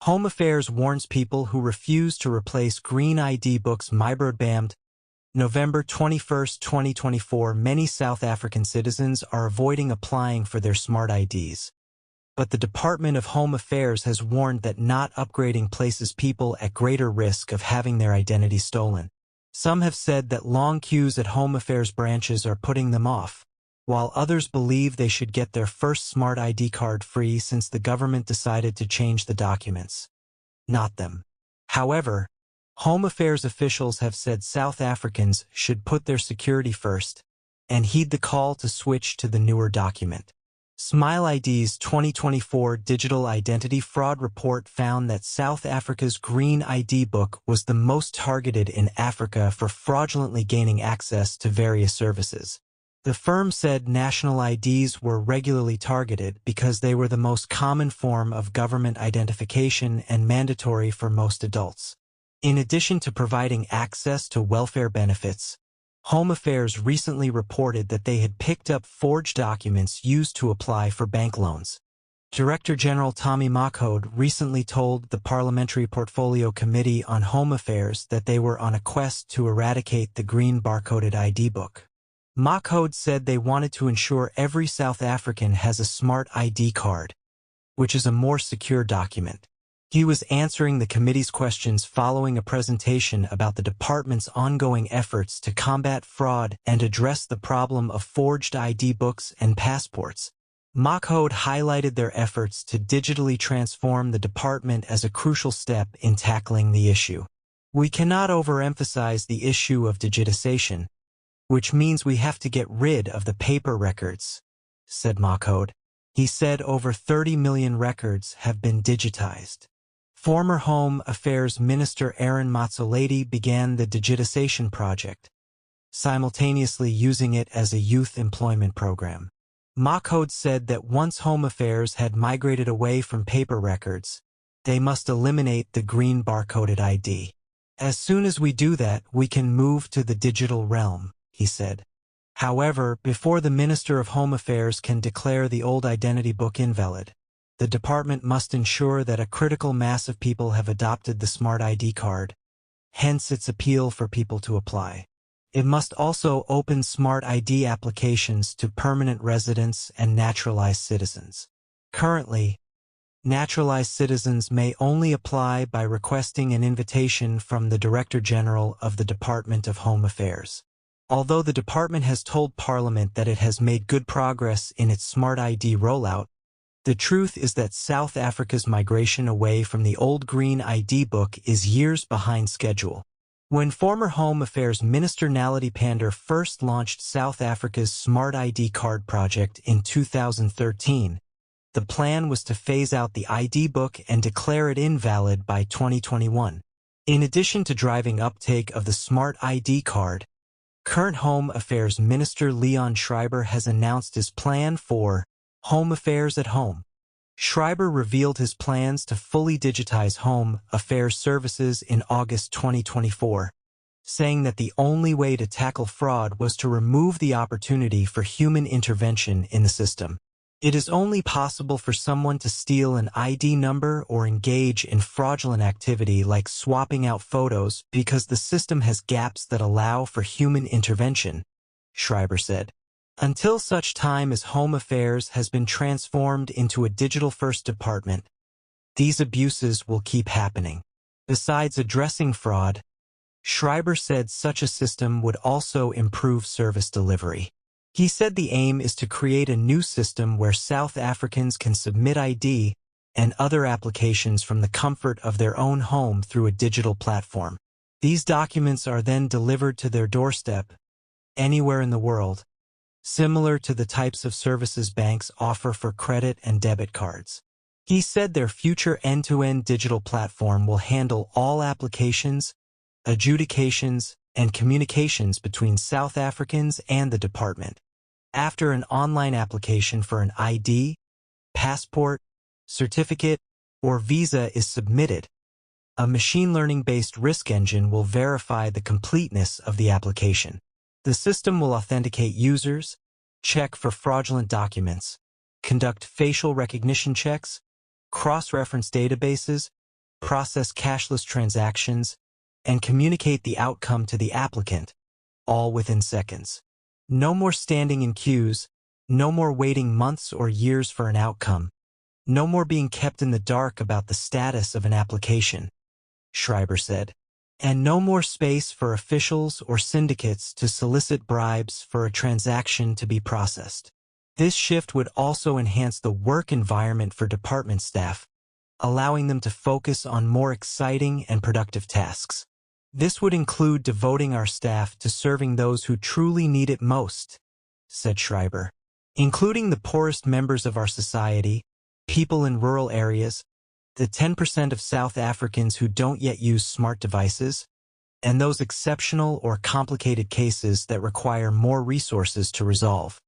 Home Affairs warns people who refuse to replace green ID books. Broadband. November 21, 2024. Many South African citizens are avoiding applying for their smart IDs. But the Department of Home Affairs has warned that not upgrading places people at greater risk of having their identity stolen. Some have said that long queues at Home Affairs branches are putting them off, while others believe they should get their first smart ID card free since the government decided to change the documents, not them. However, Home Affairs officials have said South Africans should put their security first and heed the call to switch to the newer document. Smile ID's 2024 Digital Identity Fraud Report found that South Africa's Green ID book was the most targeted in Africa for fraudulently gaining access to various services. The firm said national IDs were regularly targeted because they were the most common form of government identification and mandatory for most adults. In addition to providing access to welfare benefits, Home Affairs recently reported that they had picked up forged documents used to apply for bank loans. Director General Tommy Makhode recently told the Parliamentary Portfolio Committee on Home Affairs that they were on a quest to eradicate the green barcoded ID book. Makhode said they wanted to ensure every South African has a smart ID card, which is a more secure document. He was answering the committee's questions following a presentation about the department's ongoing efforts to combat fraud and address the problem of forged ID books and passports. Makhode highlighted their efforts to digitally transform the department as a crucial step in tackling the issue. We cannot overemphasize the issue of digitization, which means we have to get rid of the paper records, said Makhode. He said over 30 million records have been digitized. Former Home Affairs Minister Aaron Motsoaledi began the digitization project, simultaneously using it as a youth employment program. Makhode said that once Home Affairs had migrated away from paper records, they must eliminate the green barcoded ID. As soon as we do that, we can move to the digital realm, he said. However, before the Minister of Home Affairs can declare the old identity book invalid, the department must ensure that a critical mass of people have adopted the Smart ID card, hence its appeal for people to apply. It must also open Smart ID applications to permanent residents and naturalized citizens. Currently, naturalized citizens may only apply by requesting an invitation from the Director General of the Department of Home Affairs. Although the department has told Parliament that it has made good progress in its Smart ID rollout, the truth is that South Africa's migration away from the old Green ID book is years behind schedule. When former Home Affairs Minister Naledi Pandor first launched South Africa's Smart ID card project in 2013, the plan was to phase out the ID book and declare it invalid by 2021. In addition to driving uptake of the Smart ID card, current Home Affairs Minister Leon Schreiber has announced his plan for Home Affairs at Home. Schreiber revealed his plans to fully digitize Home Affairs services in August 2024, saying that the only way to tackle fraud was to remove the opportunity for human intervention in the system. It is only possible for someone to steal an ID number or engage in fraudulent activity like swapping out photos because the system has gaps that allow for human intervention, Schreiber said. Until such time as Home Affairs has been transformed into a digital-first department, these abuses will keep happening. Besides addressing fraud, Schreiber said such a system would also improve service delivery. He said the aim is to create a new system where South Africans can submit ID and other applications from the comfort of their own home through a digital platform. These documents are then delivered to their doorstep, anywhere in the world, similar to the types of services banks offer for credit and debit cards. He said their future end-to-end digital platform will handle all applications, adjudications, and communications between South Africans and the department. After an online application for an ID, passport, certificate, or visa is submitted, a machine learning-based risk engine will verify the completeness of the application. The system will authenticate users, check for fraudulent documents, conduct facial recognition checks, cross-reference databases, process cashless transactions, and communicate the outcome to the applicant, all within seconds. No more standing in queues, no more waiting months or years for an outcome, no more being kept in the dark about the status of an application, Schreiber said. And no more space for officials or syndicates to solicit bribes for a transaction to be processed. This shift would also enhance the work environment for department staff, allowing them to focus on more exciting and productive tasks. This would include devoting our staff to serving those who truly need it most, said Schreiber, including the poorest members of our society, people in rural areas, the 10% of South Africans who don't yet use smart devices, and those exceptional or complicated cases that require more resources to resolve.